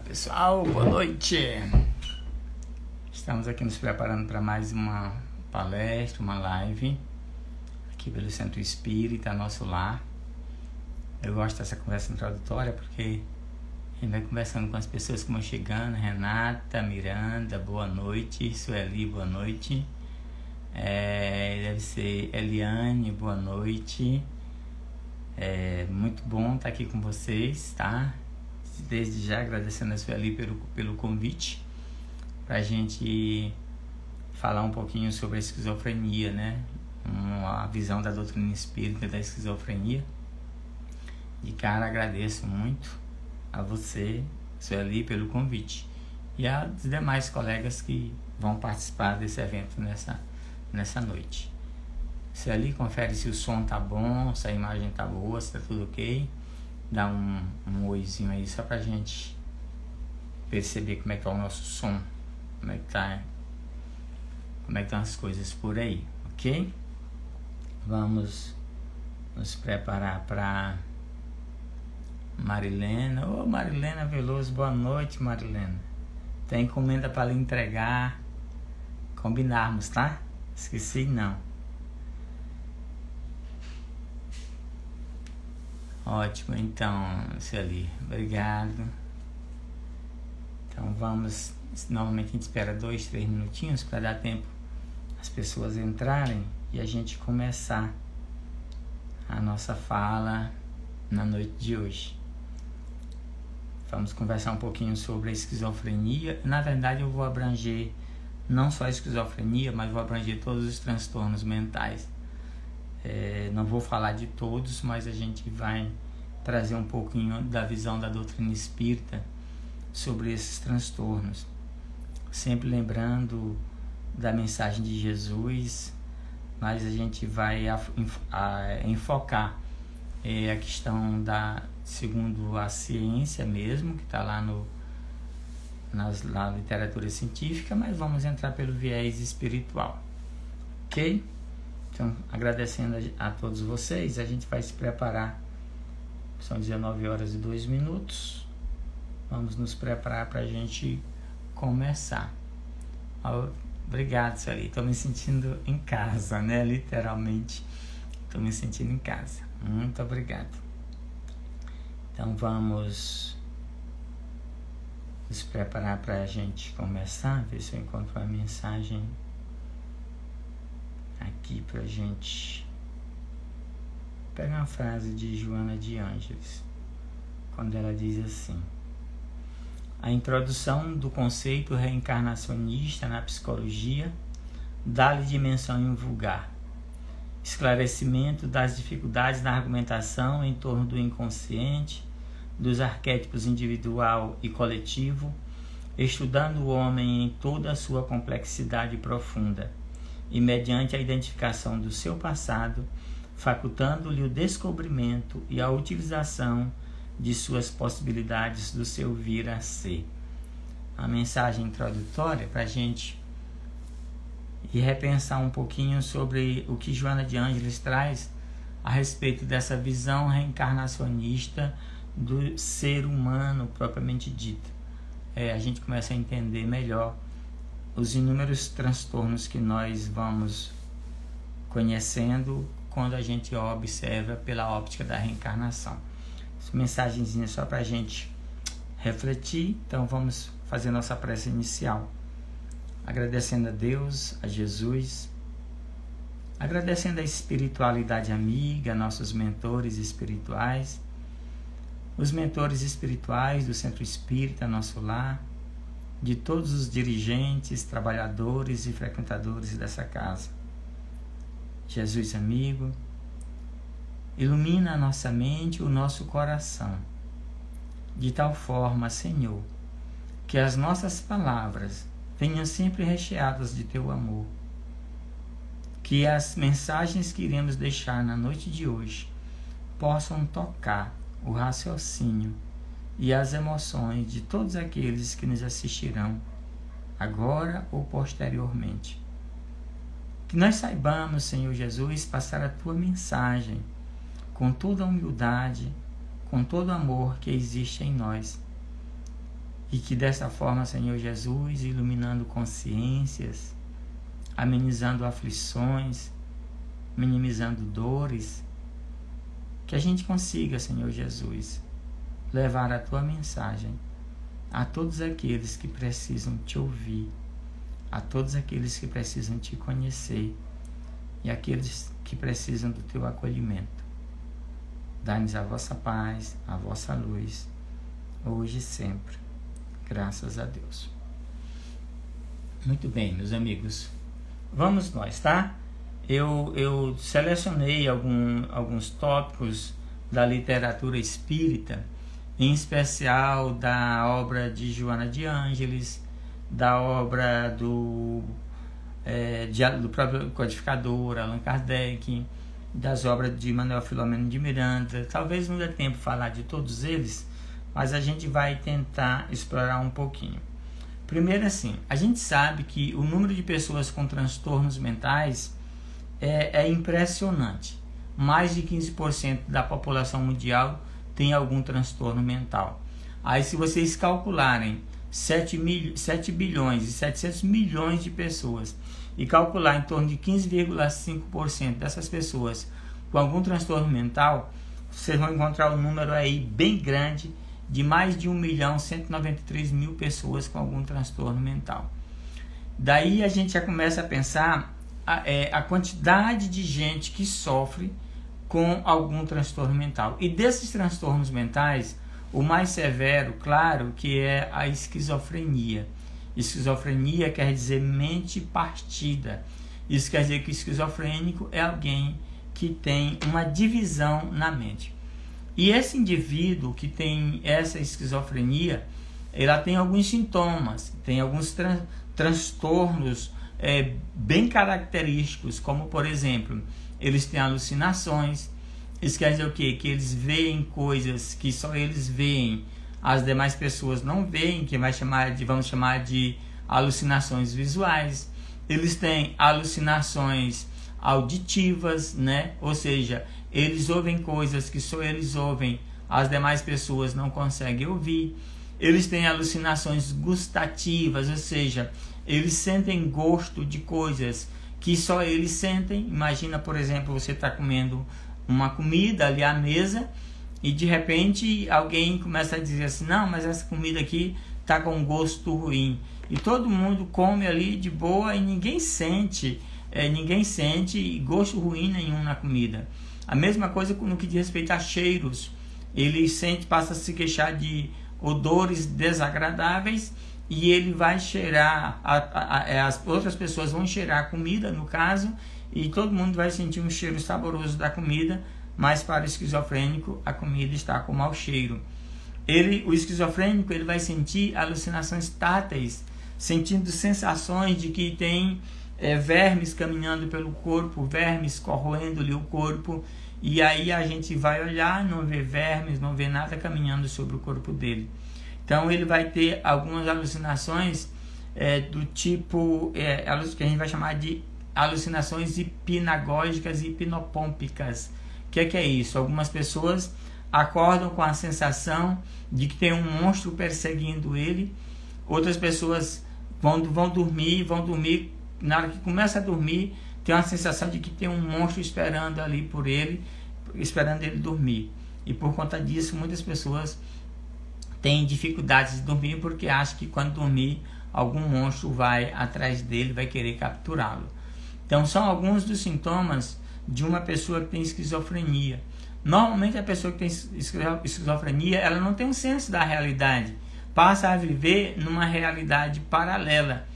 Pessoal, boa noite. Estamos aqui nos preparando para mais uma palestra, uma live aqui pelo Centro Espírita, nosso lar. Eu gosto dessa conversa introdutória porque a gente vai conversando com as pessoas que vão chegando. Renata, Miranda, boa noite. Sueli, boa noite. Deve ser Eliane, boa noite. Muito bom estar aqui com vocês, tá? Desde já agradecendo a Sueli pelo convite para a gente falar um pouquinho sobre a esquizofrenia, né? A visão da doutrina espírita da esquizofrenia. De cara, agradeço muito a você, Sueli, pelo convite e aos demais colegas que vão participar desse evento nessa noite. Sueli, confere se o som tá bom, se a imagem tá boa, se tá tudo ok. Dá um oizinho aí só pra gente perceber como é que tá o nosso som, como é que estão as coisas por aí, ok? Vamos nos preparar para Marilena. Ô Marilena Veloso, boa noite, Marilena. Tem encomenda para lhe entregar, combinarmos, tá? Esqueci não. Ótimo, então, Sueli, obrigado. Então vamos, normalmente a gente espera 2-3 minutinhos para dar tempo as pessoas entrarem e a gente começar a nossa fala na noite de hoje. Vamos conversar um pouquinho sobre a esquizofrenia. Na verdade eu vou abranger não só a esquizofrenia, mas vou abranger todos os transtornos mentais. Não vou falar de todos, mas a gente vai trazer um pouquinho da visão da doutrina espírita sobre esses transtornos. Sempre lembrando da mensagem de Jesus, mas a gente vai enfocar a questão segundo a ciência mesmo, que está lá na literatura científica, mas vamos entrar pelo viés espiritual, ok? Então, agradecendo a todos vocês, a gente vai se preparar. São 19h02. Vamos nos preparar para a gente começar. Obrigado, Sueli. Estou me sentindo em casa, né? Literalmente, estou me sentindo em casa. Muito obrigado. Então, vamos nos preparar para a gente começar. Ver se eu encontro a mensagem aqui para a gente pegar uma frase de Joana de Ângeles, quando ela diz assim: a introdução do conceito reencarnacionista na psicologia dá-lhe dimensão invulgar, esclarecimento das dificuldades na argumentação em torno do inconsciente, dos arquétipos individual e coletivo, estudando o homem em toda a sua complexidade profunda, e mediante a identificação do seu passado, facultando-lhe o descobrimento e a utilização de suas possibilidades do seu vir a ser. A mensagem introdutória para a gente ir repensar um pouquinho sobre o que Joana de Ângeles traz a respeito dessa visão reencarnacionista do ser humano propriamente dito. A gente começa a entender melhor os inúmeros transtornos que nós vamos conhecendo quando a gente observa pela óptica da reencarnação. Essa mensagenzinha só para a gente refletir. Então vamos fazer nossa prece inicial, agradecendo a Deus, a Jesus, agradecendo a espiritualidade amiga, nossos mentores espirituais, os mentores espirituais do Centro Espírita, nosso lar, de todos os dirigentes, trabalhadores e frequentadores dessa casa. Jesus amigo, ilumina a nossa mente e o nosso coração, de tal forma, Senhor, que as nossas palavras venham sempre recheadas de Teu amor, que as mensagens que iremos deixar na noite de hoje possam tocar o raciocínio e as emoções de todos aqueles que nos assistirão, agora ou posteriormente. Que nós saibamos, Senhor Jesus, passar a Tua mensagem com toda a humildade, com todo o amor que existe em nós, E que dessa forma, Senhor Jesus, iluminando consciências, amenizando aflições, minimizando dores, que a gente consiga, Senhor Jesus, levar a Tua mensagem a todos aqueles que precisam Te ouvir, a todos aqueles que precisam Te conhecer e aqueles que precisam do Teu acolhimento. Dá-nos a vossa paz, a vossa luz, hoje e sempre. Graças a Deus. Muito bem, meus amigos. Vamos nós, tá? Eu selecionei alguns tópicos da literatura espírita, em especial da obra de Joana de Ângeles, da obra do próprio codificador Allan Kardec, das obras de Manuel Filomeno de Miranda. Talvez não dê tempo de falar de todos eles, mas a gente vai tentar explorar um pouquinho. Primeiro, assim, a gente sabe que o número de pessoas com transtornos mentais é impressionante. Mais de 15% da população mundial tem algum transtorno mental. Aí, se vocês calcularem 7 bilhões e 700 milhões de pessoas e calcular em torno de 15,5% dessas pessoas com algum transtorno mental, vocês vão encontrar um número aí bem grande de mais de 1.193.000 pessoas com algum transtorno mental. Daí a gente já começa a pensar a quantidade de gente que sofre com algum transtorno mental. E desses transtornos mentais, o mais severo, claro, que é a esquizofrenia. Esquizofrenia quer dizer mente partida. Isso quer dizer que o esquizofrênico é alguém que tem uma divisão na mente. E esse indivíduo que tem essa esquizofrenia, ela tem alguns sintomas, tem alguns transtornos bem característicos, como por exemplo, eles têm alucinações. Isso quer dizer o quê? Que eles veem coisas que só eles veem, as demais pessoas não veem, que vamos chamar de alucinações visuais. Eles têm alucinações auditivas, né? Ou seja, eles ouvem coisas que só eles ouvem, as demais pessoas não conseguem ouvir. Eles têm alucinações gustativas, ou seja, eles sentem gosto de coisas que só eles sentem. Imagina, por exemplo, você está comendo uma comida ali à mesa e de repente alguém começa a dizer assim: não, mas essa comida aqui está com gosto ruim. E todo mundo come ali de boa e ninguém sente gosto ruim nenhum na comida. A mesma coisa no que diz respeito a cheiros. Ele passa a se queixar de odores desagradáveis e ele vai cheirar, as outras pessoas vão cheirar a comida, no caso, e todo mundo vai sentir um cheiro saboroso da comida, mas para o esquizofrênico a comida está com mau cheiro. O esquizofrênico ele vai sentir alucinações táteis, sentindo sensações de que tem vermes caminhando pelo corpo, vermes corroendo-lhe o corpo, e aí a gente vai olhar, não vê vermes, não vê nada caminhando sobre o corpo dele. Então ele vai ter algumas alucinações do tipo, que a gente vai chamar de alucinações hipnagógicas e hipnopômpicas. O que é isso? Algumas pessoas acordam com a sensação de que tem um monstro perseguindo ele, outras pessoas vão dormir, na hora que começa a dormir, tem uma sensação de que tem um monstro esperando ali por ele, esperando ele dormir. E por conta disso, muitas pessoas têm dificuldades de dormir porque acham que quando dormir, algum monstro vai atrás dele, vai querer capturá-lo. Então, são alguns dos sintomas de uma pessoa que tem esquizofrenia. Normalmente, a pessoa que tem esquizofrenia, ela não tem um senso da realidade, passa a viver numa realidade paralela.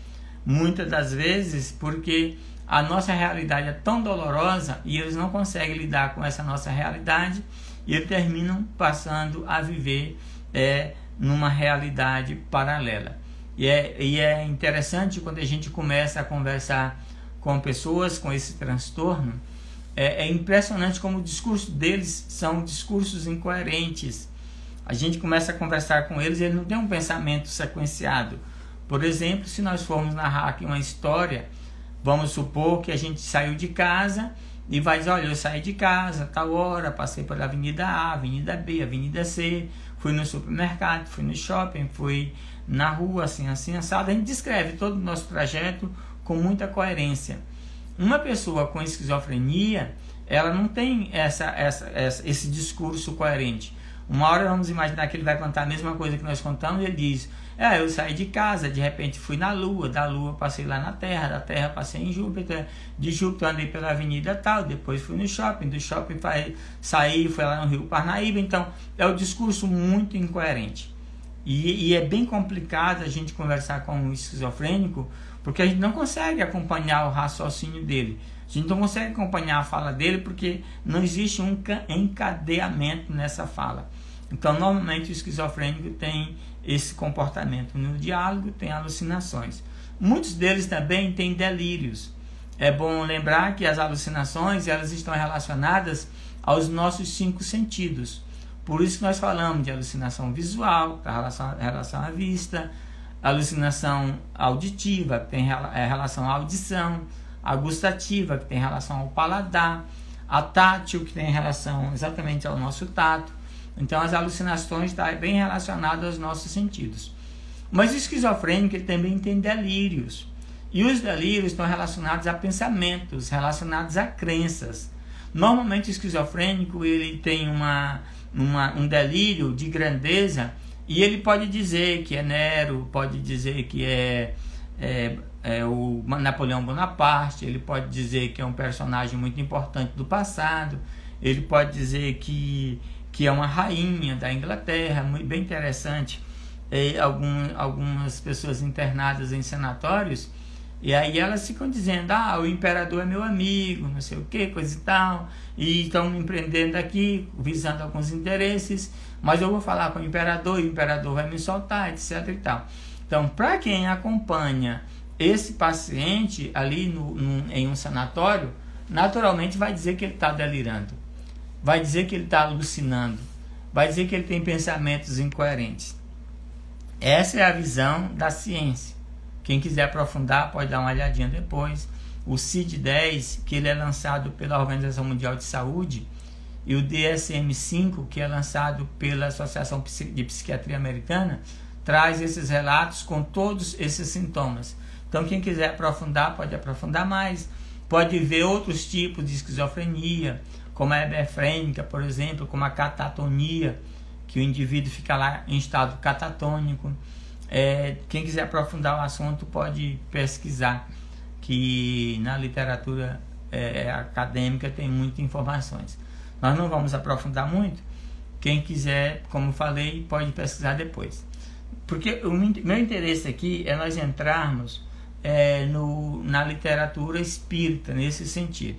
Muitas das vezes porque a nossa realidade é tão dolorosa e eles não conseguem lidar com essa nossa realidade e eles terminam passando a viver numa realidade paralela. E é interessante quando a gente começa a conversar com pessoas com esse transtorno, é impressionante como o discurso deles são discursos incoerentes. A gente começa a conversar com eles e eles não têm um pensamento sequenciado. Por exemplo, se nós formos narrar aqui uma história, vamos supor que a gente saiu de casa e vai dizer: olha, eu saí de casa, tal hora, passei pela Avenida A, Avenida B, Avenida C, fui no supermercado, fui no shopping, fui na rua, assim, assado. A gente descreve todo o nosso trajeto com muita coerência. Uma pessoa com esquizofrenia, ela não tem esse discurso coerente. Uma hora vamos imaginar que ele vai contar a mesma coisa que nós contamos, ele diz: eu saí de casa, de repente fui na Lua, da Lua passei lá na Terra, da Terra passei em Júpiter, de Júpiter andei pela avenida tal, depois fui no shopping, do shopping saí, fui lá no Rio Parnaíba. Então é um discurso muito incoerente. E é bem complicado a gente conversar com um esquizofrênico, porque a gente não consegue acompanhar o raciocínio dele. A gente não consegue acompanhar a fala dele porque não existe um encadeamento nessa fala. Então, normalmente, o esquizofrênico tem esse comportamento. No diálogo, tem alucinações. Muitos deles também têm delírios. É bom lembrar que as alucinações, elas estão relacionadas aos nossos 5 sentidos. Por isso que nós falamos de alucinação visual, relação à vista, alucinação auditiva, que tem relação à audição, a gustativa, que tem relação ao paladar, a tátil, que tem relação exatamente ao nosso tato. Então, as alucinações estão bem relacionadas aos nossos sentidos. Mas o esquizofrênico ele também tem delírios. E os delírios estão relacionados a pensamentos, relacionados a crenças. Normalmente, o esquizofrênico ele tem um delírio de grandeza, e ele pode dizer que é Nero, pode dizer que é o Napoleão Bonaparte, ele pode dizer que é um personagem muito importante do passado, ele pode dizer que é uma rainha da Inglaterra, bem interessante. Algumas pessoas internadas em sanatórios, e aí elas ficam dizendo: o imperador é meu amigo, não sei o que, coisa e tal, e estão empreendendo aqui, visando alguns interesses, mas eu vou falar com o imperador vai me soltar, etc e tal. Então, para quem acompanha esse paciente ali em um sanatório, naturalmente vai dizer que ele está delirando, vai dizer que ele está alucinando, vai dizer que ele tem pensamentos incoerentes. Essa é a visão da ciência. Quem quiser aprofundar pode dar uma olhadinha depois. O CID-10, que ele é lançado pela Organização Mundial de Saúde, e o DSM-5, que é lançado pela Associação de Psiquiatria Americana, traz esses relatos com todos esses sintomas. Então, quem quiser aprofundar, pode aprofundar mais. Pode ver outros tipos de esquizofrenia, como a hebefrênica, por exemplo, como a catatonia, que o indivíduo fica lá em estado catatônico. Quem quiser aprofundar o assunto pode pesquisar, que na literatura acadêmica tem muitas informações. Nós não vamos aprofundar muito. Quem quiser, como falei, pode pesquisar depois. Porque o meu interesse aqui é nós entrarmos na literatura espírita, nesse sentido.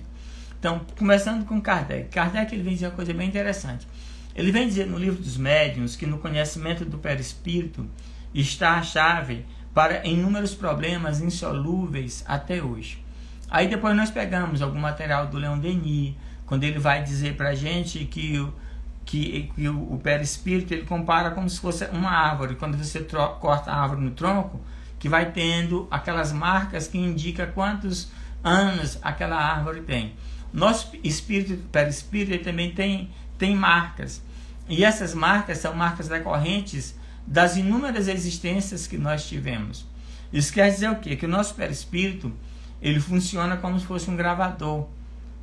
Então, começando com Kardec. Kardec ele vem dizer uma coisa bem interessante. Ele vem dizer no Livro dos Médiuns que no conhecimento do perispírito está a chave para inúmeros problemas insolúveis até hoje. Aí depois nós pegamos algum material do Leon Denis, quando ele vai dizer para a gente que o perispírito ele compara como se fosse uma árvore. Quando você corta a árvore no tronco, que vai tendo aquelas marcas que indicam quantos anos aquela árvore tem. Nosso perispírito ele também tem marcas. E essas marcas são marcas decorrentes das inúmeras existências que nós tivemos. Isso quer dizer o quê? Que o nosso perispírito ele funciona como se fosse um gravador.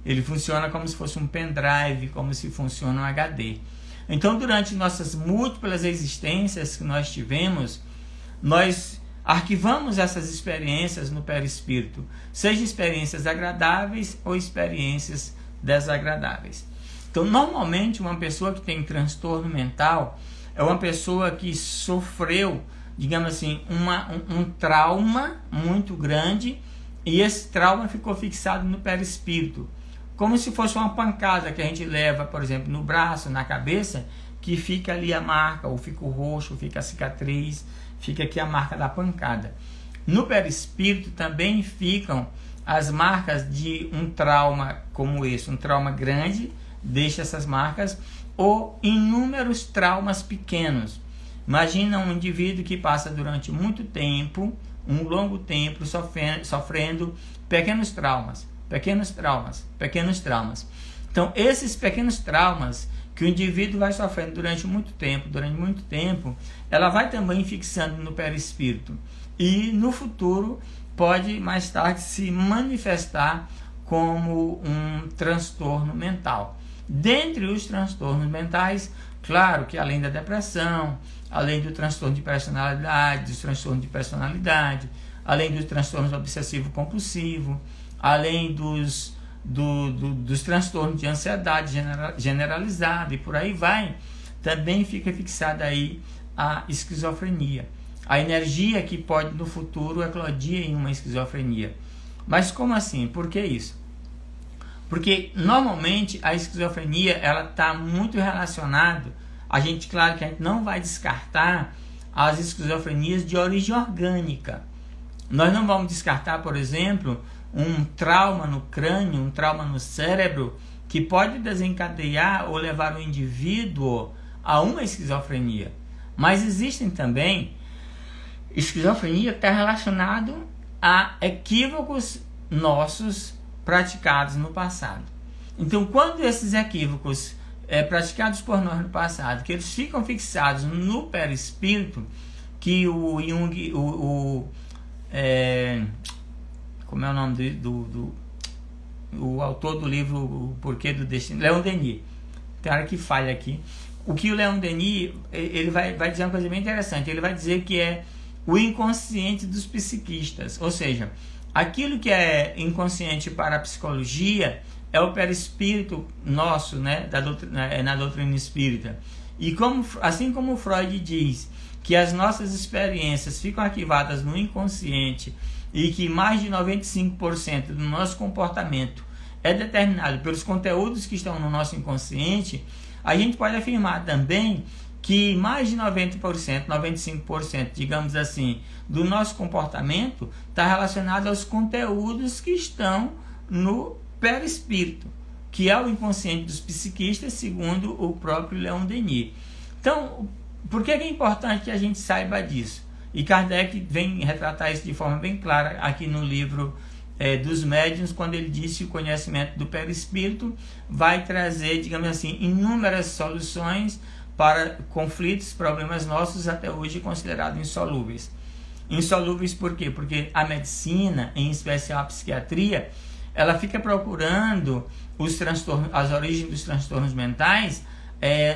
Ele funciona como se fosse um pendrive, como se funciona um HD. Então, durante nossas múltiplas existências que nós tivemos, nós arquivamos essas experiências no perispírito, seja experiências agradáveis ou experiências desagradáveis. Então, normalmente, uma pessoa que tem transtorno mental é uma pessoa que sofreu, digamos assim, um trauma muito grande, e esse trauma ficou fixado no perispírito, como se fosse uma pancada que a gente leva, por exemplo, no braço, na cabeça, que fica ali a marca, ou fica o roxo, ou fica a cicatriz, fica aqui a marca da pancada. No perispírito também ficam as marcas de um trauma como esse, um trauma grande, deixa essas marcas, ou inúmeros traumas pequenos. Imagina um indivíduo que passa durante muito tempo, um longo tempo, sofrendo pequenos traumas. Então, esses pequenos traumas que o indivíduo vai sofrendo durante muito tempo, ela vai também fixando no perispírito. E no futuro pode mais tarde se manifestar como um transtorno mental. Dentre os transtornos mentais, claro que além da depressão, além do transtorno de personalidade, além dos transtornos obsessivo-compulsivo, além dos transtornos de ansiedade generalizada e por aí vai, também fica fixada aí a esquizofrenia. A energia que pode no futuro eclodir em uma esquizofrenia. Mas como assim? Por que isso? Porque normalmente a esquizofrenia ela está muito relacionada, claro que a gente não vai descartar as esquizofrenias de origem orgânica. Nós não vamos descartar, por exemplo, um trauma no crânio, um trauma no cérebro, que pode desencadear ou levar o indivíduo a uma esquizofrenia. Mas existem também esquizofrenia que está relacionado a equívocos nossos praticados no passado. Então, quando esses equívocos praticados por nós no passado, que eles ficam fixados no perispírito, que o Jung, como é o nome o autor do livro O Porquê do Destino, Leon Denis, tem hora que falha aqui. O que o Leon Denis, ele vai dizer uma coisa bem interessante, ele vai dizer que é o inconsciente dos psiquistas, ou seja, aquilo que é inconsciente para a psicologia é o perispírito nosso, né, na doutrina espírita. E assim como Freud diz que as nossas experiências ficam arquivadas no inconsciente e que mais de 95% do nosso comportamento é determinado pelos conteúdos que estão no nosso inconsciente, a gente pode afirmar também que mais de 90%, 95%, digamos assim, do nosso comportamento está relacionado aos conteúdos que estão no perispírito, que é o inconsciente dos psiquistas, segundo o próprio Leon Denis. Então, por que é importante que a gente saiba disso? E Kardec vem retratar isso de forma bem clara aqui no livro dos médiuns, quando ele diz que o conhecimento do perispírito vai trazer, digamos assim, inúmeras soluções para conflitos, problemas nossos até hoje considerados insolúveis. Insolúveis por quê? Porque a medicina, em especial a psiquiatria, ela fica procurando as origens dos transtornos mentais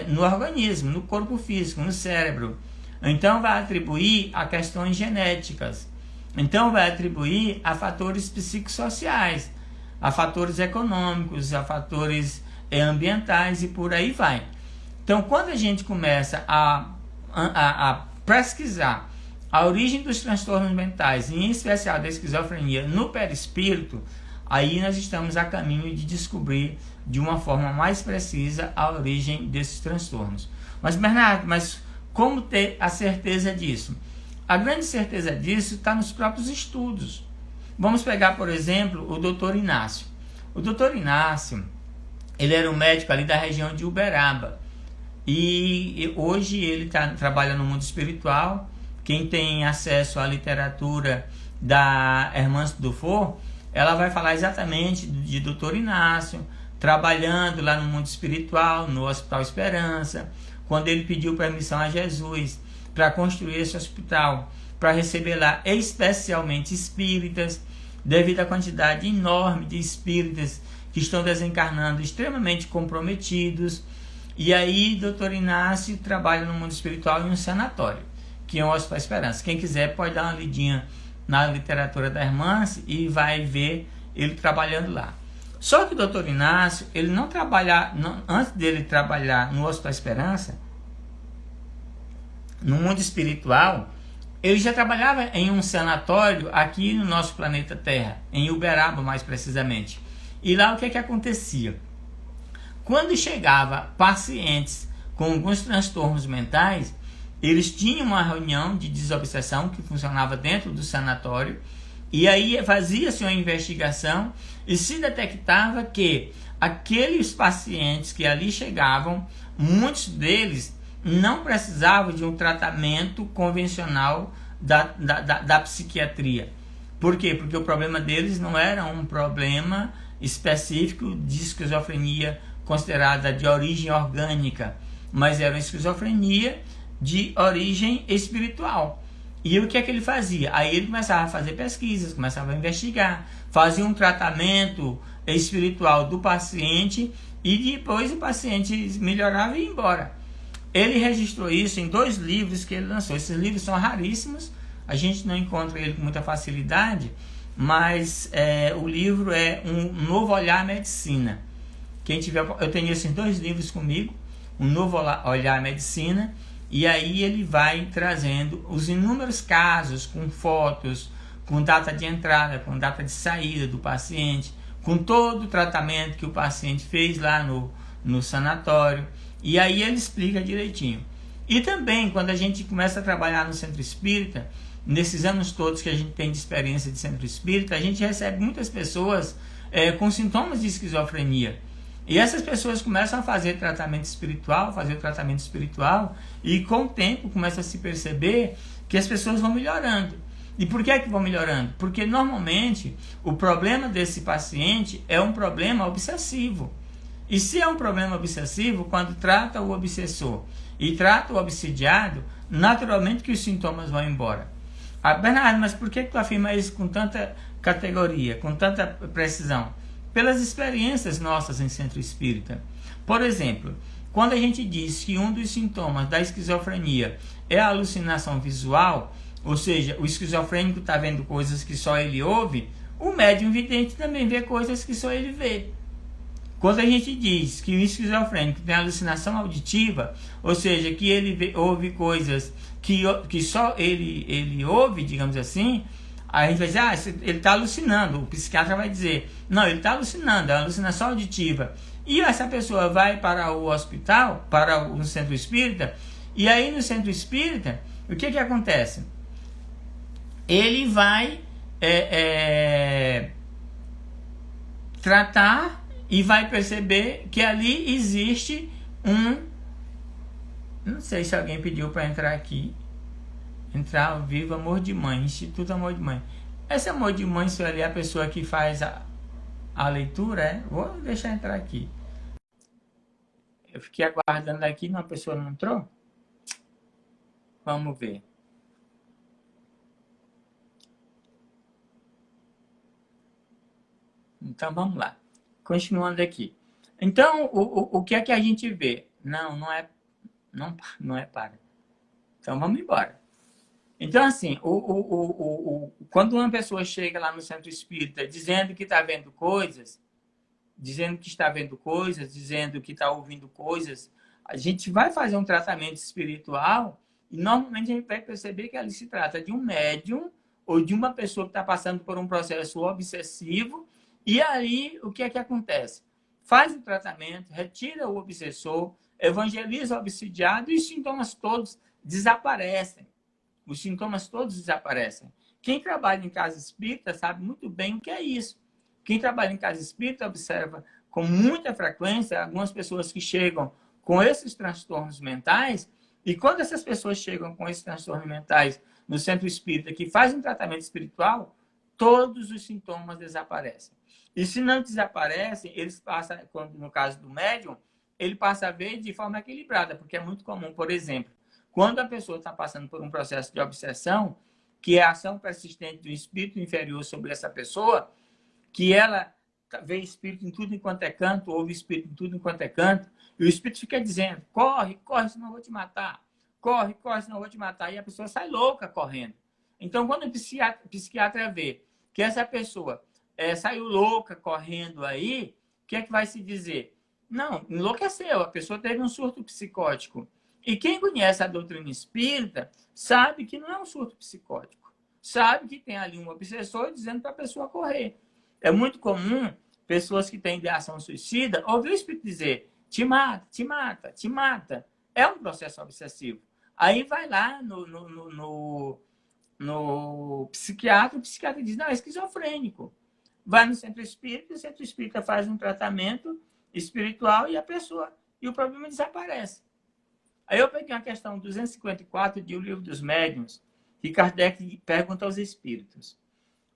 no organismo, no corpo físico, no cérebro. Então vai atribuir a questões genéticas. Então vai atribuir a fatores psicossociais, a fatores econômicos, a fatores ambientais e por aí vai. Então, quando a gente começa a pesquisar a origem dos transtornos mentais, em especial da esquizofrenia, no perispírito, aí nós estamos a caminho de descobrir de uma forma mais precisa a origem desses transtornos. Mas, Bernardo, como ter a certeza disso? A grande certeza disso está nos próprios estudos. Vamos pegar, por exemplo, o Dr. Inácio. O Dr. Inácio, ele era um médico ali da região de Uberaba. E hoje ele trabalha no mundo espiritual. Quem tem acesso à literatura da Hermance Dufour, ela vai falar exatamente de Dr. Inácio, trabalhando lá no mundo espiritual, no Hospital Esperança, quando ele pediu permissão a Jesus para construir esse hospital, para receber lá especialmente espíritas, devido à quantidade enorme de espíritas que estão desencarnando extremamente comprometidos. E aí, Dr. Inácio trabalha no mundo espiritual em um sanatório, que é o Hospital Esperança. Quem quiser pode dar uma lidinha na literatura da Hermance e vai ver ele trabalhando lá. Só que o Dr. Inácio, ele não trabalha, antes dele trabalhar no Hospital Esperança, no mundo espiritual, ele já trabalhava em um sanatório aqui no nosso planeta Terra, em Uberaba mais precisamente. E lá o que acontecia? Quando chegava pacientes com alguns transtornos mentais, eles tinham uma reunião de desobsessão que funcionava dentro do sanatório, e aí fazia-se uma investigação e se detectava que aqueles pacientes que ali chegavam, muitos deles não precisavam de um tratamento convencional da psiquiatria. Por quê? Porque o problema deles não era um problema específico de esquizofrenia considerada de origem orgânica, mas era uma esquizofrenia de origem espiritual. E o que é que ele fazia? Aí ele começava a fazer pesquisas, começava a investigar, fazia um tratamento espiritual do paciente e depois o paciente melhorava e ia embora. Ele registrou isso em 2 livros que ele lançou. Esses livros são raríssimos, a gente não encontra ele com muita facilidade, mas o livro é Um Novo Olhar à Medicina. Quem tiver, eu tenho esses 2 livros comigo, Um Novo Olhar à Medicina, e aí ele vai trazendo os inúmeros casos com fotos, com data de entrada, com data de saída do paciente, com todo o tratamento que o paciente fez lá no sanatório. E aí ele explica direitinho. E também, quando a gente começa a trabalhar no centro espírita, nesses anos todos que a gente tem de experiência de centro espírita, a gente recebe muitas pessoas com sintomas de esquizofrenia. E essas pessoas começam a fazer tratamento espiritual, e com o tempo começa a se perceber que as pessoas vão melhorando. E por que vão melhorando? Porque normalmente o problema desse paciente é um problema obsessivo. E se é um problema obsessivo, quando trata o obsessor e trata o obsidiado, naturalmente que os sintomas vão embora. Ah, Bernardo, mas por que tu afirma isso com tanta categoria, com tanta precisão? Pelas experiências nossas em centro espírita. Por exemplo, quando a gente diz que um dos sintomas da esquizofrenia é a alucinação visual, ou seja, o esquizofrênico está vendo coisas que só ele ouve, o médium vidente também vê coisas que só ele vê. Quando a gente diz que o esquizofrênico tem alucinação auditiva, ou seja, que ele ouve coisas que só ele ouve, digamos assim, a gente vai dizer, ele está alucinando. O psiquiatra vai dizer, não, ele está alucinando, é uma alucinação auditiva. E essa pessoa vai para o hospital, para o centro espírita, e aí no centro espírita, o que acontece? Ele vai tratar e vai perceber que ali existe não sei se alguém pediu para entrar aqui. Entrar ao vivo, Amor de Mãe, Instituto Amor de Mãe. Esse Amor de Mãe, se ali é a pessoa que faz a leitura, vou deixar entrar aqui. Eu fiquei aguardando aqui, uma pessoa não entrou? Vamos ver. Então, vamos lá. Continuando aqui. Então, o que é que a gente vê? Não é para. Então, vamos embora. Então, assim, quando uma pessoa chega lá no centro espírita dizendo que está vendo coisas, dizendo que está vendo coisas, dizendo que está ouvindo coisas, a gente vai fazer um tratamento espiritual e normalmente a gente vai perceber que ali se trata de um médium ou de uma pessoa que está passando por um processo obsessivo. E aí, o que é que acontece? Faz o tratamento, retira o obsessor, evangeliza o obsidiado e os sintomas todos desaparecem. Os sintomas todos desaparecem. Quem trabalha em casa espírita sabe muito bem o que é isso. Quem trabalha em casa espírita observa com muita frequência algumas pessoas que chegam com esses transtornos mentais, e quando essas pessoas chegam com esses transtornos mentais no centro espírita que faz um tratamento espiritual, todos os sintomas desaparecem. E se não desaparecem, eles passam, no caso do médium, ele passa a ver de forma equilibrada, porque é muito comum, por exemplo, quando a pessoa está passando por um processo de obsessão, que é a ação persistente do espírito inferior sobre essa pessoa, que ela vê espírito em tudo enquanto é canto, ouve espírito em tudo enquanto é canto, e o espírito fica dizendo, corre, corre, senão eu vou te matar. Corre, corre, senão eu vou te matar. E a pessoa sai louca correndo. Então, quando o psiquiatra vê que essa pessoa saiu louca correndo aí, o que é que vai se dizer? Não, enlouqueceu, a pessoa teve um surto psicótico. E quem conhece a doutrina espírita sabe que não é um surto psicótico. Sabe que tem ali um obsessor dizendo para a pessoa correr. É muito comum pessoas que têm ideação suicida ouvir o espírito dizer te mata, te mata, te mata. É um processo obsessivo. Aí vai lá no psiquiatra, o psiquiatra diz, não, é esquizofrênico. Vai no centro espírita, o centro espírita faz um tratamento espiritual e o problema desaparece. Aí eu peguei uma questão 254 de O Livro dos Médiuns, que Kardec pergunta aos espíritos.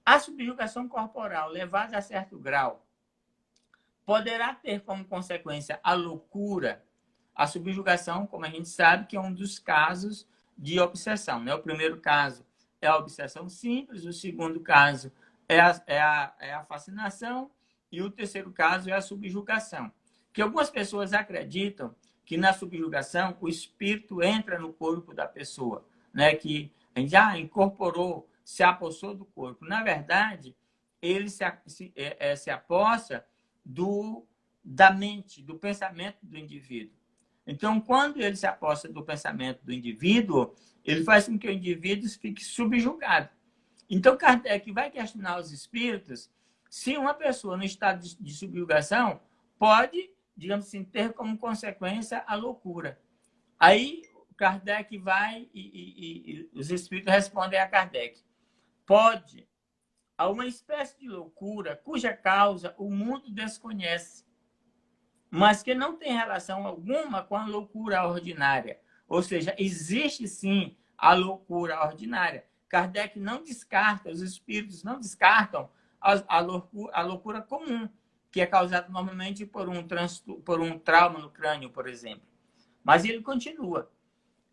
A subjugação corporal levada a certo grau poderá ter como consequência a loucura, a subjugação, como a gente sabe, que é um dos casos de obsessão, né? O primeiro caso é a obsessão simples, o segundo caso é a fascinação e o terceiro caso é a subjugação. Que algumas pessoas acreditam que na subjugação o espírito entra no corpo da pessoa, né? Que já incorporou, se apossou do corpo. Na verdade, ele se apossa da mente, do pensamento do indivíduo. Então, quando ele se aposta do pensamento do indivíduo, ele faz com que o indivíduo fique subjugado. Então, Kardec vai questionar os espíritos se uma pessoa no estado de subjugação pode, digamos assim, ter como consequência a loucura. Aí, Kardec vai e os espíritos respondem a Kardec. Pode. Há uma espécie de loucura cuja causa o mundo desconhece, mas que não tem relação alguma com a loucura ordinária. Ou seja, existe sim a loucura ordinária. Kardec não descarta, os espíritos não descartam a loucura comum, que é causada normalmente por um trauma no crânio, por exemplo. Mas ele continua.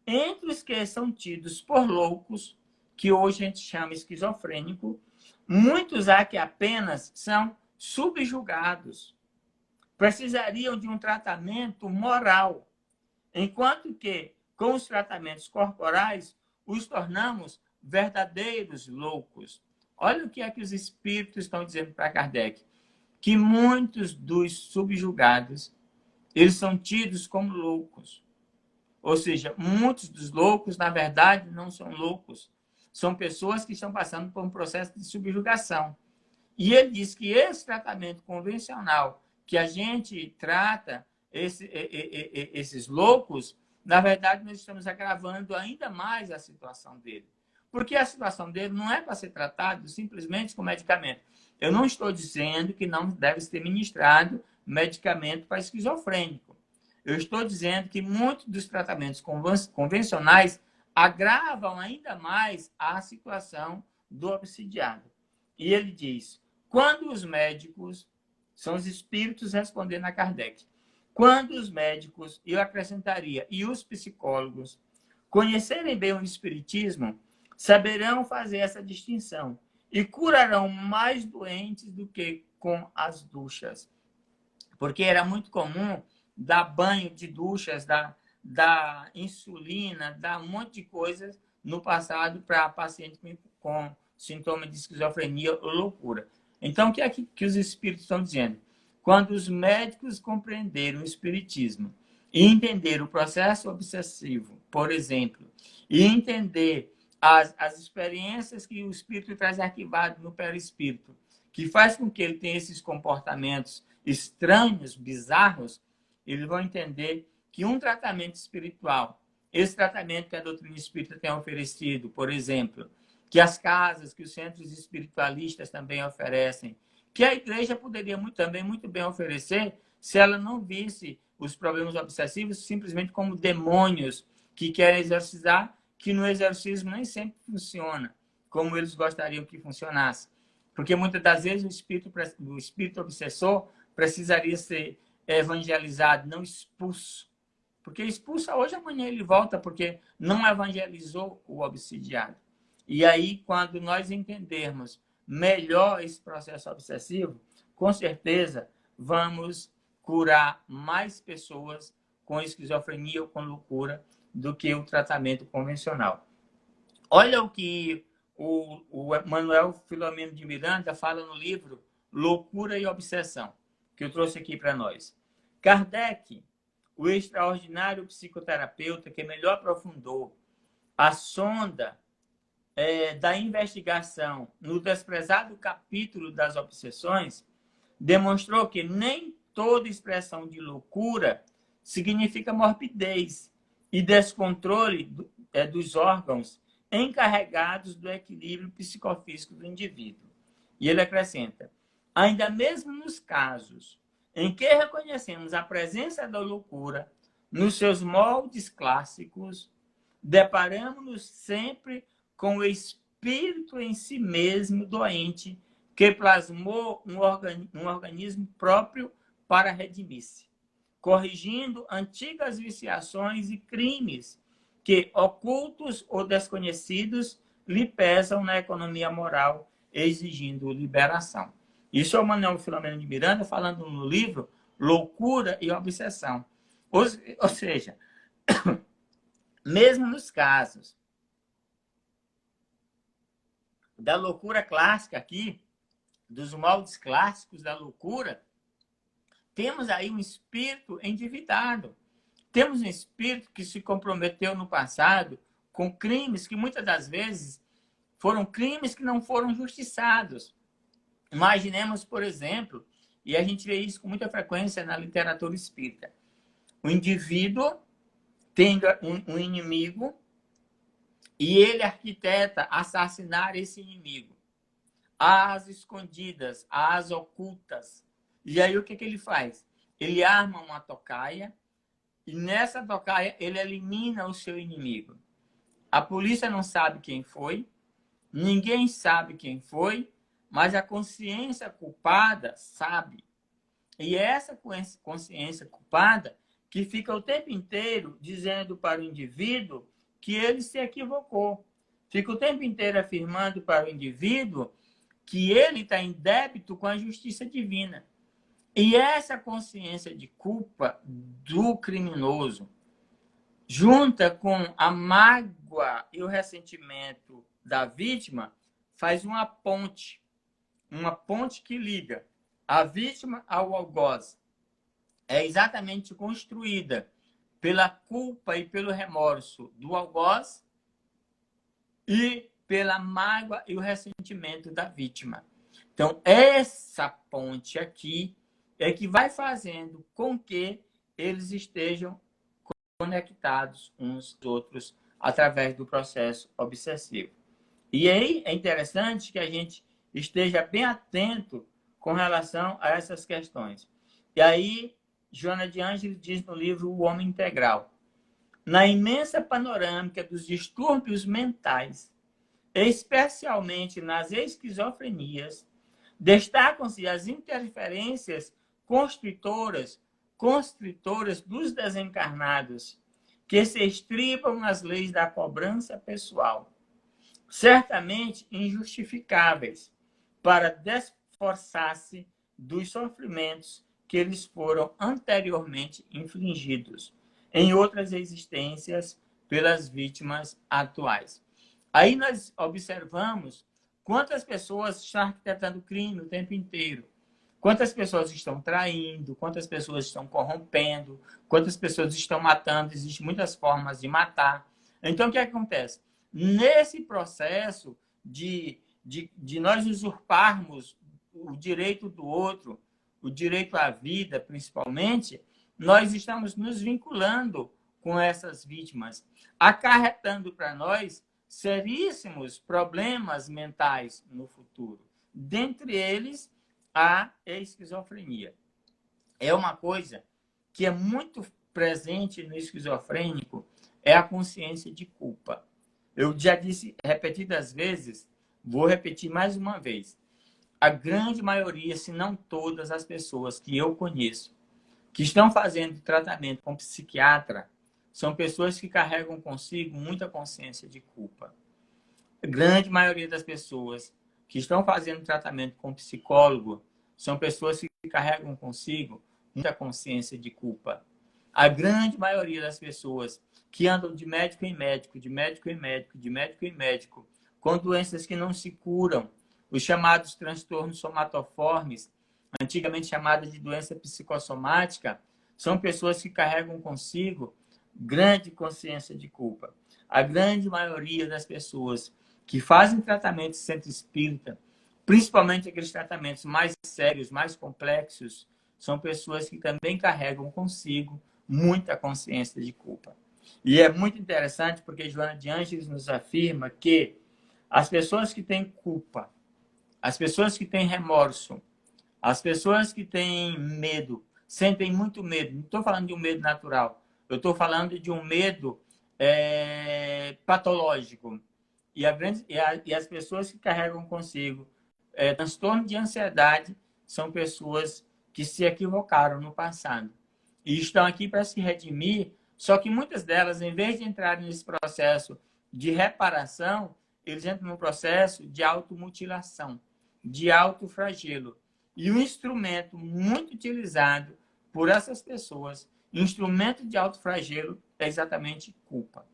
Entre os que são tidos por loucos, que hoje a gente chama esquizofrênico, muitos há que apenas são subjugados, precisariam de um tratamento moral, enquanto que, com os tratamentos corporais, os tornamos verdadeiros loucos. Olha o que é que os espíritos estão dizendo para Kardec, que muitos dos subjugados, eles são tidos como loucos. Ou seja, muitos dos loucos, na verdade, não são loucos. São pessoas que estão passando por um processo de subjugação. E ele diz que esse tratamento convencional que a gente trata esses loucos, na verdade, nós estamos agravando ainda mais a situação dele. Porque a situação dele não é para ser tratado simplesmente com medicamento. Eu não estou dizendo que não deve ser ministrado medicamento para esquizofrênico. Eu estou dizendo que muitos dos tratamentos convencionais agravam ainda mais a situação do obsidiado. E ele diz, quando os médicos, são os espíritos respondendo a Kardec, quando os médicos, eu acrescentaria, e os psicólogos, conhecerem bem o espiritismo, saberão fazer essa distinção e curarão mais doentes do que com as duchas. Porque era muito comum dar banho de duchas, dar insulina, dar um monte de coisas no passado para pacientes com sintoma de esquizofrenia ou loucura. Então, o que é que os espíritos estão dizendo? Quando os médicos compreenderam o espiritismo e entenderam o processo obsessivo, por exemplo, e entender as experiências que o espírito traz arquivado no perispírito, que faz com que ele tenha esses comportamentos estranhos, bizarros, eles vão entender que um tratamento espiritual, esse tratamento que a doutrina espírita tem oferecido, por exemplo, que as casas, que os centros espiritualistas também oferecem, que a igreja poderia também muito bem oferecer se ela não visse os problemas obsessivos simplesmente como demônios que querem exorcizar, que no exorcismo nem sempre funciona como eles gostariam que funcionasse. Porque muitas das vezes o espírito obsessor precisaria ser evangelizado, não expulso. Porque expulsa hoje, amanhã ele volta, porque não evangelizou o obsidiado. E aí, quando nós entendermos melhor esse processo obsessivo, com certeza vamos curar mais pessoas com esquizofrenia ou com loucura do que o tratamento convencional. Olha o que o Manuel Filomeno de Miranda fala no livro Loucura e Obsessão, que eu trouxe aqui para nós. Kardec, o extraordinário psicoterapeuta que melhor aprofundou a sonda da investigação no desprezado capítulo das obsessões, demonstrou que nem toda expressão de loucura significa morbidez e descontrole dos órgãos encarregados do equilíbrio psicofísico do indivíduo. E ele acrescenta, ainda mesmo nos casos em que reconhecemos a presença da loucura nos seus moldes clássicos, deparamos-nos sempre com o espírito em si mesmo doente que plasmou um organismo próprio para redimir-se, corrigindo antigas viciações e crimes que, ocultos ou desconhecidos, lhe pesam na economia moral, exigindo liberação. Isso é o Manuel Filomeno de Miranda falando no livro Loucura e Obsessão. Ou seja, mesmo nos casos da loucura clássica aqui, dos moldes clássicos da loucura, temos aí um espírito endividado. Temos um espírito que se comprometeu no passado com crimes que muitas das vezes foram crimes que não foram justiçados. Imaginemos, por exemplo, e a gente vê isso com muita frequência na literatura espírita, o indivíduo tendo um inimigo e ele arquiteta assassinar esse inimigo, às escondidas, às ocultas. E aí o que ele faz? Ele arma uma tocaia e nessa tocaia ele elimina o seu inimigo. A polícia não sabe quem foi, ninguém sabe quem foi, mas a consciência culpada sabe. E é essa consciência culpada que fica o tempo inteiro dizendo para o indivíduo que ele se equivocou. Fica o tempo inteiro afirmando para o indivíduo que ele está em débito com a justiça divina. E essa consciência de culpa do criminoso, junta com a mágoa e o ressentimento da vítima, faz uma ponte que liga a vítima ao algoz. É exatamente construída pela culpa e pelo remorso do algoz e pela mágoa e o ressentimento da vítima. Então, essa ponte aqui é que vai fazendo com que eles estejam conectados uns aos outros através do processo obsessivo. E aí é interessante que a gente esteja bem atento com relação a essas questões. E aí, Joana de Ângeles diz no livro O Homem Integral: na imensa panorâmica dos distúrbios mentais, especialmente nas esquizofrenias, destacam-se as interferências constritoras dos desencarnados, que se estribam nas leis da cobrança pessoal, certamente injustificáveis, para desforçar-se dos sofrimentos que eles foram anteriormente infligidos em outras existências pelas vítimas atuais. Aí nós observamos quantas pessoas estão arquitetando crime o tempo inteiro, quantas pessoas estão traindo, quantas pessoas estão corrompendo, quantas pessoas estão matando. Existem muitas formas de matar. Então, o que acontece? Nesse processo de nós usurparmos o direito do outro, o direito à vida, principalmente, nós estamos nos vinculando com essas vítimas, acarretando para nós seríssimos problemas mentais no futuro. Dentre eles, a esquizofrenia. É uma coisa que é muito presente no esquizofrênico, é a consciência de culpa. Eu já disse repetidas vezes, vou repetir mais uma vez. A grande maioria, se não todas as pessoas que eu conheço, que estão fazendo tratamento com psiquiatra, são pessoas que carregam consigo muita consciência de culpa. A grande maioria das pessoas que estão fazendo tratamento com psicólogo são pessoas que carregam consigo muita consciência de culpa. A grande maioria das pessoas que andam de médico em médico, de médico em médico, de médico em médico, com doenças que não se curam, os chamados transtornos somatoformes, antigamente chamadas de doença psicossomática, são pessoas que carregam consigo grande consciência de culpa. A grande maioria das pessoas que fazem tratamento de centro espírita, principalmente aqueles tratamentos mais sérios, mais complexos, são pessoas que também carregam consigo muita consciência de culpa. E é muito interessante porque Joana de Ângeles nos afirma que as pessoas que têm culpa, as pessoas que têm remorso, as pessoas que têm medo, sentem muito medo. Não estou falando de um medo natural, eu estou falando de um medo patológico. E as pessoas que carregam consigo transtorno de ansiedade são pessoas que se equivocaram no passado e estão aqui para se redimir, só que muitas delas, em vez de entrarem nesse processo de reparação, eles entram no processo de automutilação, de autoflagelo. E um instrumento muito utilizado por essas pessoas, instrumento de autoflagelo, é exatamente culpa.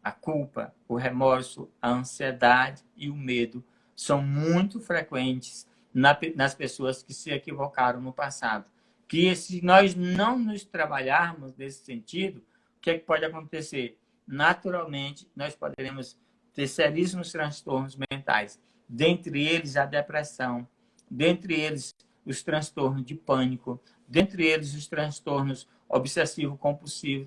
A culpa, o remorso, a ansiedade e o medo são muito frequentes nas pessoas que se equivocaram no passado. Que se nós não nos trabalharmos nesse sentido, o que é que pode acontecer? Naturalmente, nós poderemos ter seríssimos transtornos mentais. Dentre eles, a depressão. Dentre eles, os transtornos de pânico. Dentre eles, os transtornos obsessivo-compulsivo,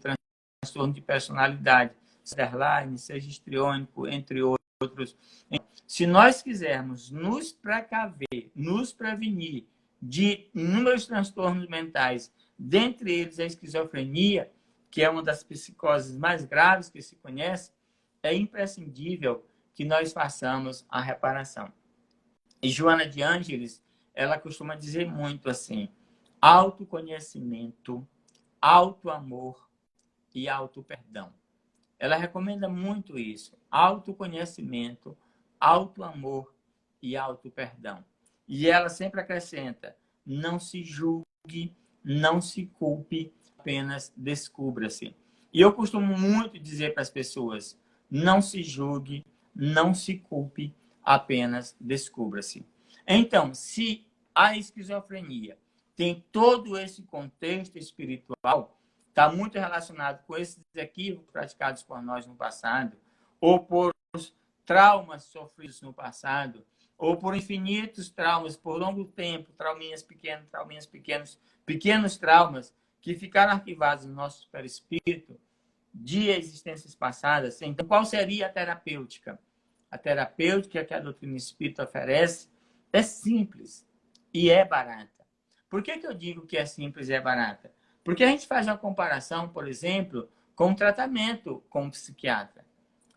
transtorno de personalidade, borderline, seja histriônico, entre outros. Se nós quisermos nos precaver, nos prevenir de inúmeros transtornos mentais, dentre eles a esquizofrenia, que é uma das psicoses mais graves que se conhece, é imprescindível que nós façamos a reparação. E Joana de Ângeles, ela costuma dizer muito assim: autoconhecimento, autoamor e autoperdão. Ela recomenda muito isso: autoconhecimento, autoamor e autoperdão. E ela sempre acrescenta: não se julgue, não se culpe, apenas descubra-se. E eu costumo muito dizer para as pessoas: não se julgue, não se culpe, apenas descubra-se. Então, se a esquizofrenia tem todo esse contexto espiritual, está muito relacionado com esses equívocos praticados por nós no passado, ou por traumas sofridos no passado, ou por infinitos traumas, por longo tempo, trauminhas pequenos, pequenos traumas que ficaram arquivados no nosso perispírito de existências passadas. Então, qual seria a terapêutica? A terapêutica que a doutrina espírita oferece é simples e é barata. Por que eu digo que é simples e é barata? Porque a gente faz uma comparação, por exemplo, com um tratamento com um psiquiatra.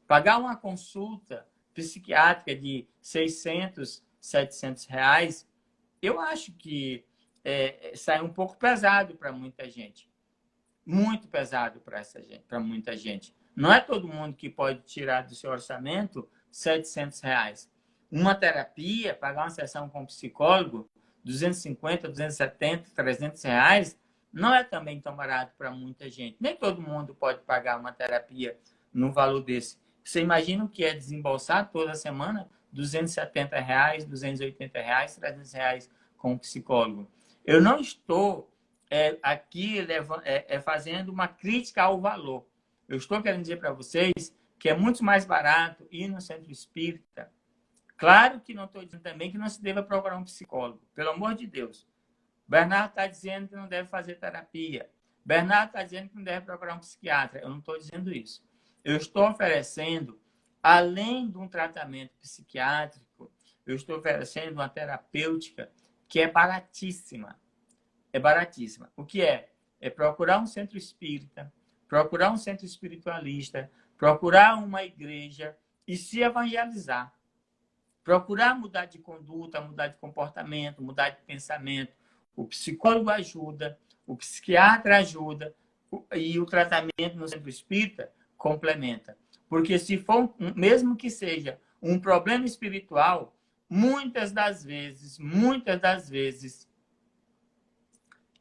Pagar uma consulta psiquiátrica de 600, 700 reais, eu acho que sai um pouco pesado para muita gente. Muito pesado para muita gente. Não é todo mundo que pode tirar do seu orçamento 700 reais. Uma terapia, pagar uma sessão com um psicólogo, 250, 270, 300 reais, não é também tão barato para muita gente. Nem todo mundo pode pagar uma terapia no valor desse. Você imagina o que é desembolsar toda semana 270 reais, 280 reais, 300 reais com um psicólogo. Eu não estou aqui fazendo uma crítica ao valor. Eu estou querendo dizer para vocês que é muito mais barato ir no centro espírita. Claro que não estou dizendo também que não se deva procurar um psicólogo. Pelo amor de Deus. Bernardo está dizendo que não deve fazer terapia. Bernardo está dizendo que não deve procurar um psiquiatra. Eu não estou dizendo isso. Eu estou oferecendo, além de um tratamento psiquiátrico, eu estou oferecendo uma terapêutica que é baratíssima. É baratíssima. O que é? É procurar um centro espírita, procurar um centro espiritualista, procurar uma igreja e se evangelizar. Procurar mudar de conduta, mudar de comportamento, mudar de pensamento. O psicólogo ajuda, o psiquiatra ajuda e o tratamento no centro espírita complementa. Porque se for, mesmo que seja um problema espiritual, muitas das vezes,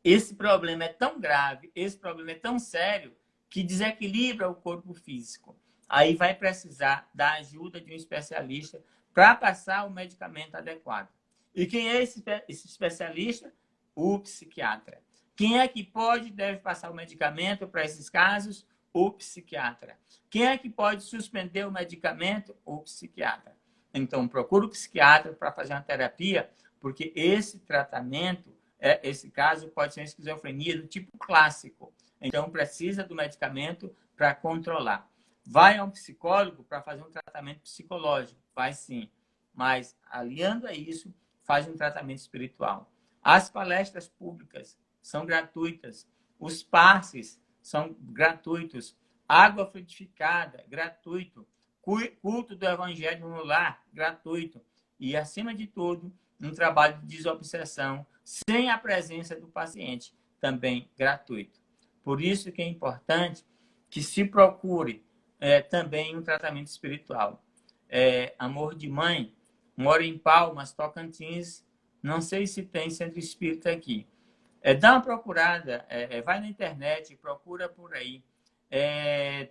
esse problema é tão grave, esse problema é tão sério, que desequilibra o corpo físico. Aí vai precisar da ajuda de um especialista para passar o medicamento adequado. E quem é esse especialista? O psiquiatra. Quem é que pode e deve passar o medicamento para esses casos? O psiquiatra. Quem é que pode suspender o medicamento? O psiquiatra. Então, procura o psiquiatra para fazer uma terapia, porque esse tratamento, esse caso pode ser uma esquizofrenia do tipo clássico. Então, precisa do medicamento para controlar. Vai a um psicólogo para fazer um tratamento psicológico? Vai sim. Mas, aliando a isso, faz um tratamento espiritual. As palestras públicas são gratuitas. Os passes são gratuitos. Água frutificada, gratuito. Culto do Evangelho no lar, gratuito. E, acima de tudo, um trabalho de desobsessão sem a presença do paciente, também gratuito. Por isso que é importante que se procure também um tratamento espiritual. Amor de Mãe mora em Palmas, Tocantins, não sei se tem centro espírita aqui. Dá uma procurada, vai na internet, procura por aí.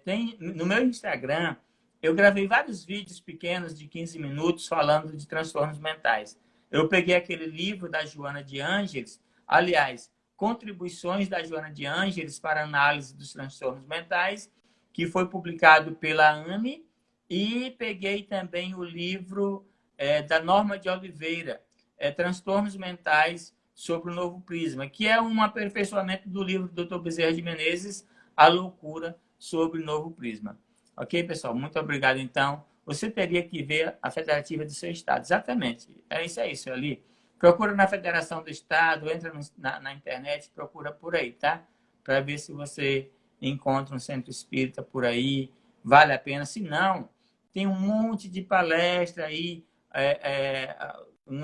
Tem, no meu Instagram, eu gravei vários vídeos pequenos de 15 minutos falando de transtornos mentais. Eu peguei aquele livro da Joana de Ângeles, aliás, Contribuições da Joana de Ângeles para a Análise dos Transtornos Mentais, que foi publicado pela AME, e peguei também o livro da Norma de Oliveira, Transtornos Mentais sobre o Novo Prisma, que é um aperfeiçoamento do livro do Dr. Bezerra de Menezes, A Loucura sobre o Novo Prisma. Ok, pessoal? Muito obrigado, então. Você teria que ver a federativa do seu estado. Exatamente. É isso ali. Procura na Federação do Estado, entra na internet, procura por aí, tá? Para ver se você encontra um centro espírita por aí. Vale a pena. Se não, tem um monte de palestra aí,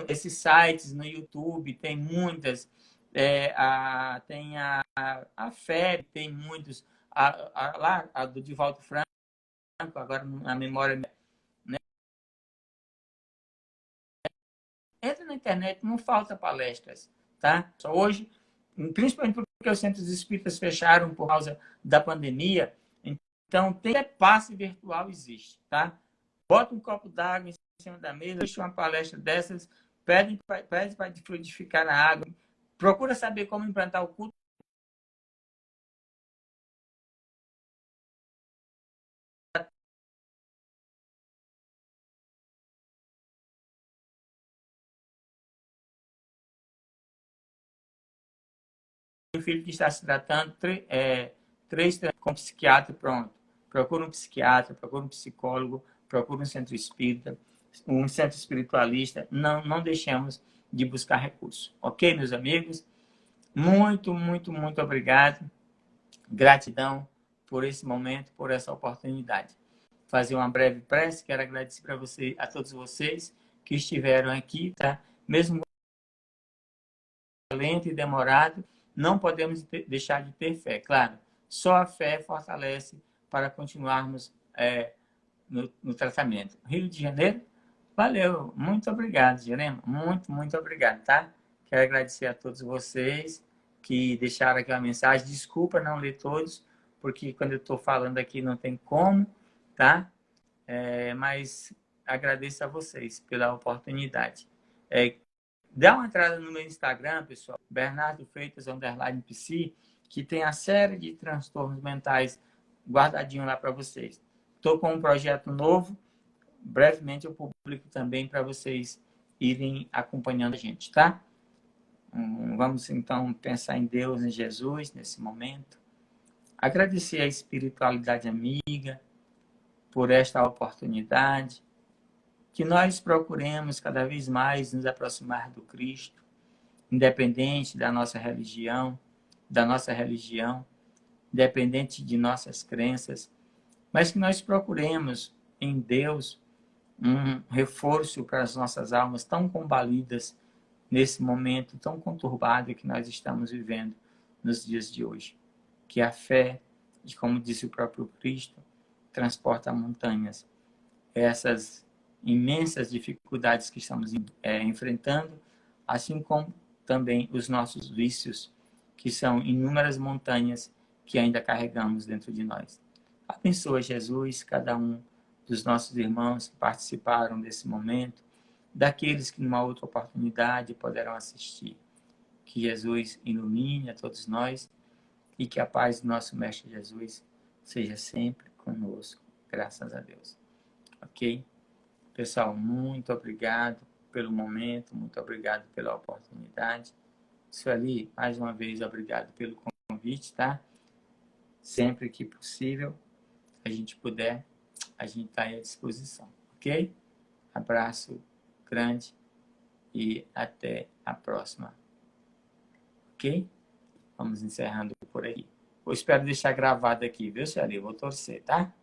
esses sites no YouTube, tem muitas. Tem a FEB, tem muitos. Lá, a do Divaldo Franco, agora na memória, né? Entra na internet, não falta palestras, tá? Só hoje, principalmente porque os centros espíritas fecharam por causa da pandemia, então tem passe virtual existe, tá? Bota um copo d'água em cima da mesa, deixa uma palestra dessas, pede para fluidificar a água, procura saber como implantar o culto do filho que está se tratando, três com psiquiatra, pronto. Procura um psiquiatra, procura um psicólogo, procura um centro espírita, um centro espiritualista. Não deixemos de buscar recursos. Ok, meus amigos? Muito, muito, muito obrigado. Gratidão por esse momento, por essa oportunidade. Fazer uma breve prece, quero agradecer para você, a todos vocês que estiveram aqui, tá? Mesmo lento e demorado, não podemos deixar de ter fé. Claro, só a fé fortalece para continuarmos no tratamento. Rio de Janeiro, valeu, muito obrigado, Jerema, muito, muito obrigado, tá? Quero agradecer a todos vocês que deixaram aquela mensagem. Desculpa não ler todos, porque quando eu estou falando aqui não tem como, tá? Mas agradeço a vocês pela oportunidade. Dá uma entrada no meu Instagram, pessoal, Bernardo Freitas, _PC, que tem a série de transtornos mentais guardadinho lá para vocês. Estou com um projeto novo, brevemente eu publico também para vocês irem acompanhando a gente, tá? Vamos então pensar em Deus, em Jesus, nesse momento. Agradecer a espiritualidade amiga por esta oportunidade, que nós procuremos cada vez mais nos aproximar do Cristo, independente da nossa religião, independente de nossas crenças, mas que nós procuremos em Deus um reforço para as nossas almas tão combalidas nesse momento tão conturbado que nós estamos vivendo nos dias de hoje. Que a fé, como disse o próprio Cristo, transporta montanhas. Essas imensas dificuldades que estamos enfrentando, assim como também os nossos vícios, que são inúmeras montanhas que ainda carregamos dentro de nós. Abençoa, Jesus, cada um dos nossos irmãos que participaram desse momento, daqueles que numa outra oportunidade poderão assistir. Que Jesus ilumine a todos nós e que a paz do nosso Mestre Jesus seja sempre conosco, graças a Deus. Ok? Pessoal, muito obrigado pelo momento, muito obrigado pela oportunidade. Sueli, mais uma vez, obrigado pelo convite, tá? Sempre que possível, a gente puder, a gente está à disposição, ok? Abraço grande e até a próxima, ok? Vamos encerrando por aqui. Eu espero deixar gravado aqui, viu, Sueli? Vou torcer, tá?